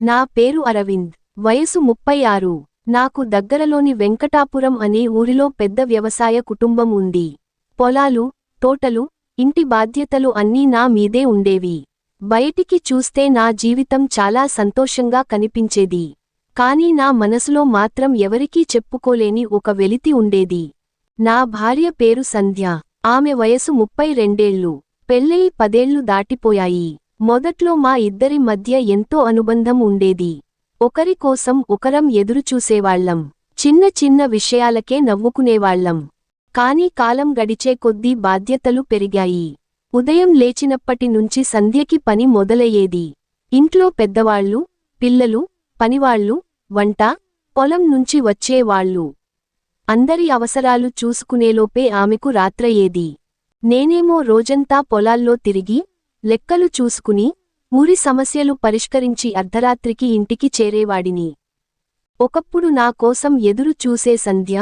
నా పేరు అరవింద్. వయసు 36. నాకు దగ్గరలోని వెంకటాపురం అనే ఊరిలో పెద్ద వ్యవసాయ కుటుంబం ఉంది. పొలాలు, తోటలు, ఇంటి బాధ్యతలు అన్నీ నా మీదే ఉండేవి. బయటికి చూస్తే నా జీవితం చాలా సంతోషంగా కనిపించేది. కానీ నా మనసులో మాత్రం ఎవరికీ చెప్పుకోలేని ఒక వెలితి ఉండేది. నా భార్య పేరు సంధ్య. ఆమె వయసు 32. పెళ్ళయి 10 ఏళ్లు దాటిపోయాయి. మొదట్లో మా ఇద్దరి మధ్య ఎంతో అనుబంధం ఉండేది. ఒకరి కోసం ఒకరం ఎదురుచూసేవాళ్లం. చిన్న చిన్న విషయాలకే నవ్వుకునేవాళ్లం. కానీ కాలం గడిచే కొద్దీ బాధ్యతలు పెరిగాయి. ఉదయం లేచినప్పటి నుంచి సంధ్యకి పని మొదలయ్యేది. ఇంట్లో పెద్దవాళ్లు, పిల్లలు, పనివాళ్లు, వంట, పొలం నుంచి వచ్చేవాళ్లు. అందరి అవసరాలు చూసుకునేలోపే ఆమెకు రాత్రయ్యేది. నేనేమో రోజంతా పొలాల్లో తిరిగి, లెక్కలు చూసుకుని, ఊరి సమస్యలు పరిష్కరించి అర్ధరాత్రికి ఇంటికి చేరేవాడిని. ఒకప్పుడు నా కోసం ఎదురు చూసే సంధ్య,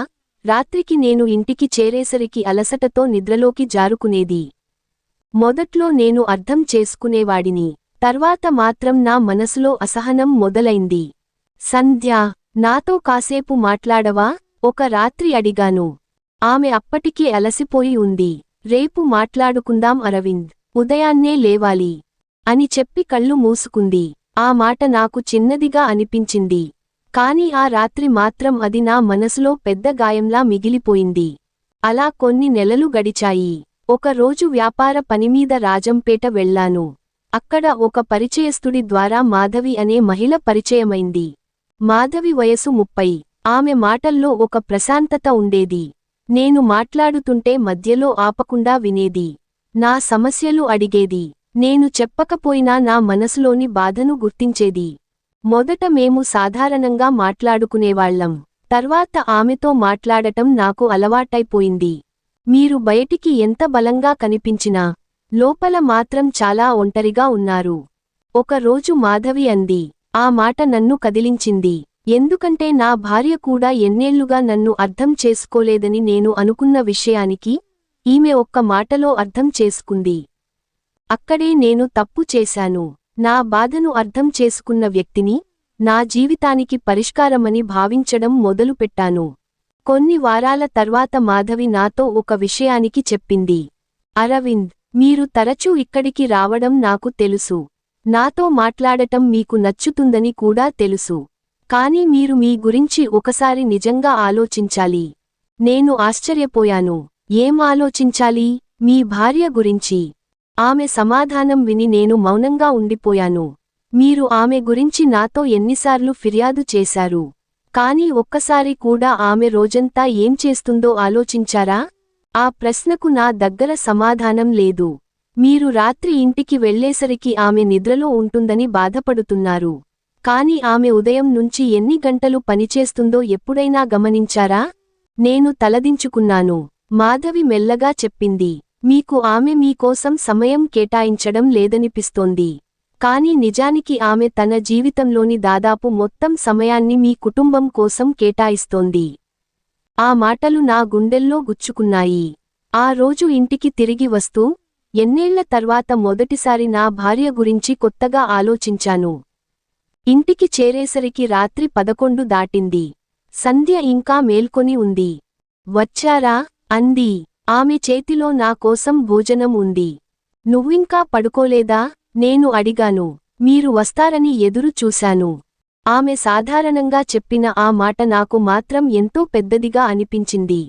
రాత్రికి నేను ఇంటికి చేరేసరికి అలసటతో నిద్రలోకి జారుకునేది. మొదట్లో నేను అర్థం చేసుకునేవాడిని. తర్వాత మాత్రం నా మనసులో అసహనం మొదలైంది. సంధ్య, నాతో కాసేపు మాట్లాడవా? ఒక రాత్రి అడిగాను. ఆమె అప్పటికే అలసిపోయి ఉంది. రేపు మాట్లాడుకుందాం అరవింద్, ఉదయాన్నే లేవాలి అని చెప్పి కళ్ళు మూసుకుంది. ఆ మాట నాకు చిన్నదిగా అనిపించింది. కాని ఆ రాత్రి మాత్రం అది నా మనసులో పెద్ద గాయంలా మిగిలిపోయింది. అలా కొన్ని నెలలు గడిచాయి. ఒక రోజు వ్యాపార పనిమీద రాజంపేట వెళ్లాను. అక్కడ ఒక పరిచయస్తుడి ద్వారా మాధవి అనే మహిళ పరిచయమైంది. మాధవి వయసు 30. ఆమె మాటల్లో ఒక ప్రశాంతత ఉండేది. నేను మాట్లాడుతుంటే మధ్యలో ఆపకుండా వినేది. నా సమస్యలు అడిగేది. నేను చెప్పకపోయినా నా మనసులోని బాధను గుర్తించేది. మొదట మేము సాధారణంగా మాట్లాడుకునేవాళ్లం. తర్వాత ఆమెతో మాట్లాడటం నాకు అలవాటైపోయింది. మీరు బయటికి ఎంత బలంగా కనిపించినా, లోపల మాత్రం చాలా ఒంటరిగా ఉన్నారు. ఒక రోజు మాధవి అంది. ఆ మాట నన్ను కదిలించింది. ఎందుకంటే నా భార్య కూడా ఎన్నేళ్లుగా నన్ను అర్థం చేసుకోలేదని నేను అనుకున్న విషయానికి, ఈమె ఒక్క మాటలో అర్థం చేసుకుంది. అక్కడే నేను తప్పు చేశాను. నా బాధను అర్థం చేసుకున్న వ్యక్తిని, నా జీవితానికి పరిష్కారమని భావించడం మొదలుపెట్టాను. కొన్ని వారాల తర్వాత మాధవి నాతో ఒక విషయానికి చెప్పింది. అరవింద్, మీరు తరచూ ఇక్కడికి రావడం నాకు తెలుసు. నాతో మాట్లాడటం మీకు నచ్చుతుందని కూడా తెలుసు. కానీ మీరు మీ గురించి ఒకసారి నిజంగా ఆలోచించాలి. నేను ఆశ్చర్యపోయాను. ఏం ఆలోచించాలి? మీ భార్య గురించి. ఆమె సమాధానం విని నేను మౌనంగా ఉండిపోయాను. మీరు ఆమె గురించి నాతో ఎన్నిసార్లు ఫిర్యాదు చేశారు. కానీ ఒక్కసారి కూడా ఆమె రోజంతా ఏం చేస్తుందో ఆలోచించారా? ఆ ప్రశ్నకు నా దగ్గర సమాధానం లేదు. మీరు రాత్రి ఇంటికి వెళ్లేసరికి ఆమె నిద్రలో ఉంటుందని బాధపడుతున్నారు. కాని ఆమె ఉదయం నుంచి ఎన్ని గంటలు పనిచేస్తుందో ఎప్పుడైనా గమనించారా? నేను తలదించుకున్నాను. మాధవి మెల్లగా చెప్పింది. మీకు ఆమె మీకోసం సమయం కేటాయించడం లేదనిపిస్తోంది. కాని నిజానికి ఆమె తన జీవితంలోని దాదాపు మొత్తం సమయాన్ని మీ కుటుంబం కోసం కేటాయిస్తోంది. ఆ మాటలు నా గుండెల్లో గుచ్చుకున్నాయి. ఆ రోజు ఇంటికి తిరిగి వస్తూ, ఎన్నేళ్ల తర్వాత మొదటిసారి నా భార్య గురించి కొత్తగా ఆలోచించాను. ఇంటికి చేరేసరికి రాత్రి 11 దాటింది. సంధ్య ఇంకా మేల్కొని ఉంది. వచ్చారా? అంది. ఆమె చేతిలో నా కోసం భోజనం ఉంది. నువ్వింకా పడుకోలేదా? నేను అడిగాను. మీరు వస్తారని ఎదురు చూశాను. ఆమె సాధారణంగా చెప్పిన ఆ మాట నాకు మాత్రం ఎంతో పెద్దదిగా అనిపించింది.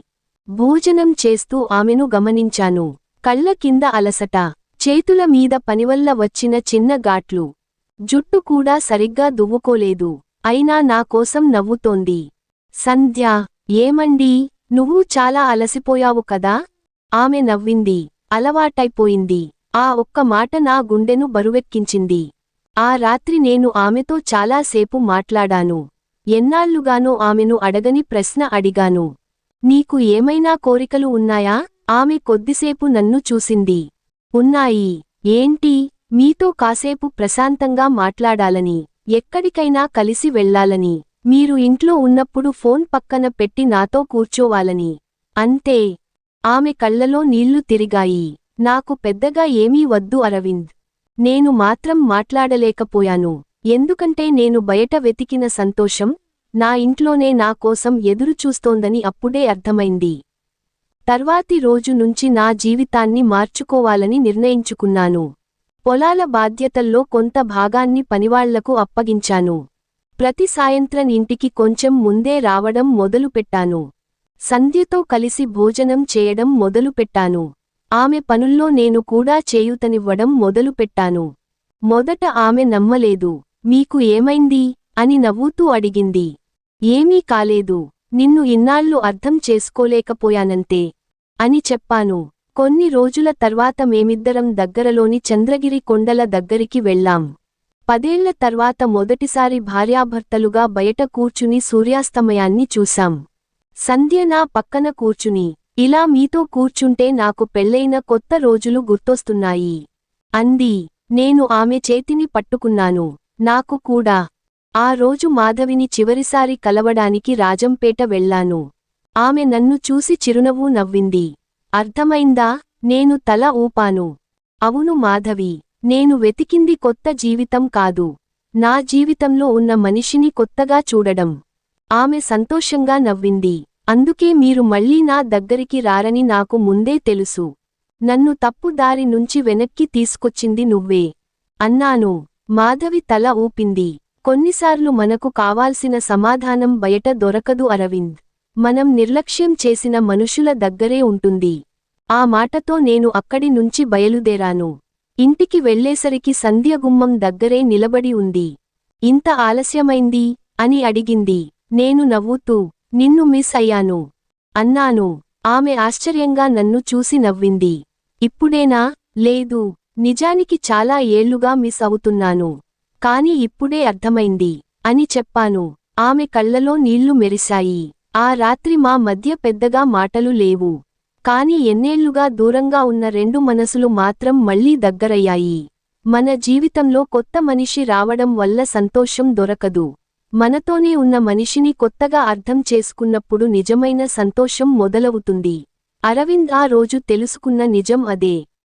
భోజనం చేస్తూ ఆమెను గమనించాను. కళ్ల కింద అలసట, చేతుల మీద పనివల్ల వచ్చిన చిన్న ఘాట్లు. జుట్టు కూడా సరిగ్గా దువ్వుకోలేదు. అయినా నా కోసం నవ్వుతోంది. సంధ్య, ఏమండీ, నువ్వు చాలా అలసిపోయావు కదా? ఆమె నవ్వింది. అలవాటైపోయింది. ఆ ఒక్క మాట నా గుండెను బరువెక్కించింది. ఆ రాత్రి నేను ఆమెతో చాలాసేపు మాట్లాడాను. ఎన్నాళ్లుగానో ఆమెను అడగని ప్రశ్న అడిగాను. నీకు ఏమైనా కోరికలు ఉన్నాయా? ఆమె కొద్దిసేపు నన్ను చూసింది. ఉన్నాయి. ఏంటి? మీతో కాసేపు ప్రశాంతంగా మాట్లాడాలని, ఎక్కడికైనా కలిసి వెళ్లాలని, మీరు ఇంట్లో ఉన్నప్పుడు ఫోన్ పక్కన పెట్టి నాతో కూర్చోవాలని. అంతే. ఆమె కళ్లలో నీళ్లు తిరిగాయి. నాకు పెద్దగా ఏమీ వద్దు అరవింద్. నేను మాత్రం మాట్లాడలేకపోయాను. ఎందుకంటే నేను బయట వెతికిన సంతోషం నా ఇంట్లోనే నా కోసం ఎదురుచూస్తోందని అప్పుడే అర్థమైంది. తర్వాతి రోజు నుంచి నా జీవితాన్ని మార్చుకోవాలని నిర్ణయించుకున్నాను. పొలాల బాధ్యతల్లో కొంత భాగాన్ని పనివాళ్లకు అప్పగించాను. ప్రతి సాయంత్రం ఇంటికి కొంచెం ముందే రావడం మొదలుపెట్టాను. సంధ్యతో కలిసి భోజనం చేయడం మొదలుపెట్టాను. ఆమె పనుల్లో నేను కూడా చేయూతనివ్వడం మొదలుపెట్టాను. మొదట ఆమె నమ్మలేదు. మీకు ఏమైంది అని నవ్వుతూ అడిగింది. ఏమీ కాలేదు, నిన్ను ఇన్నాళ్లు అర్థం చేసుకోలేకపోయానంతే అని చెప్పాను. కొన్ని రోజుల తర్వాత మేమిద్దరం దగ్గరలోని చంద్రగిరి కొండల దగ్గరికి వెళ్ళాం. 10 ఏళ్ల తర్వాత మొదటిసారి భార్యాభర్తలుగా బయట కూర్చుని సూర్యాస్తమయాన్ని చూశాం. సంధ్య నా పక్కన కూర్చుని, ఇలా మీతో కూర్చుంటే నాకు పెళ్లైన కొత్త రోజులు గుర్తొస్తున్నాయి అంది. నేను ఆమె చేతిని పట్టుకున్నాను. నాకు కూడా. ఆ రోజు మాధవిని చివరిసారి కలవడానికి రాజంపేట వెళ్ళాను. ఆమె నన్ను చూసి చిరునవ్వు నవ్వింది. అర్థమైందా? నేను తల ఊపాను. అవును మాధవి, నేను వెతికింది కొత్త జీవితం కాదు, నా జీవితంలో ఉన్న మనిషిని కొత్తగా చూడడం. ఆమె సంతోషంగా నవ్వింది. అందుకే మీరు మళ్ళీ నా దగ్గరికి రారని నాకు ముందే తెలుసు. నన్ను తప్పు దారి నుంచి వెనక్కి తీసుకొచ్చింది నువ్వే అన్నాను. మాధవి తల ఊపింది. కొన్నిసార్లు మనకు కావాల్సిన సమాధానం బయట దొరకదు అరవింద్. మనం నిర్లక్ష్యం చేసిన మనుషుల దగ్గరే ఉంటుంది. ఆ మాటతో నేను అక్కడి నుంచి బయలుదేరాను. ఇంటికి వెళ్ళేసరికి సంధ్య గుమ్మం దగ్గరే నిలబడి ఉంది. ఇంత ఆలస్యమైంది అని అడిగింది. నేను నవ్వుతూ, నిన్ను మిస్ అయ్యాను అన్నాను. ఆమె ఆశ్చర్యంగా నన్ను చూసి నవ్వింది. ఇప్పుడేనా? లేదు, నిజానికి చాలా ఏళ్లుగా మిస్ అవుతున్నాను. కాని ఇప్పుడే అర్థమైంది అని చెప్పాను. ఆమె కళ్లలో నీళ్లు మెరిశాయి. ఆ రాత్రి మా మధ్య పెద్దగా మాటలు లేవు. కాని ఎన్నేళ్లుగా దూరంగా ఉన్న రెండు మనసులు మాత్రం మళ్లీ దగ్గరయ్యాయి. మన జీవితంలో కొత్త మనిషి రావడం వల్ల సంతోషం దొరకదు. మనతోనే ఉన్న మనిషిని కొత్తగా అర్థం చేసుకున్నప్పుడు నిజమైన సంతోషం మొదలవుతుంది. అరవింద్ ఆ రోజు తెలుసుకున్న నిజం అదే.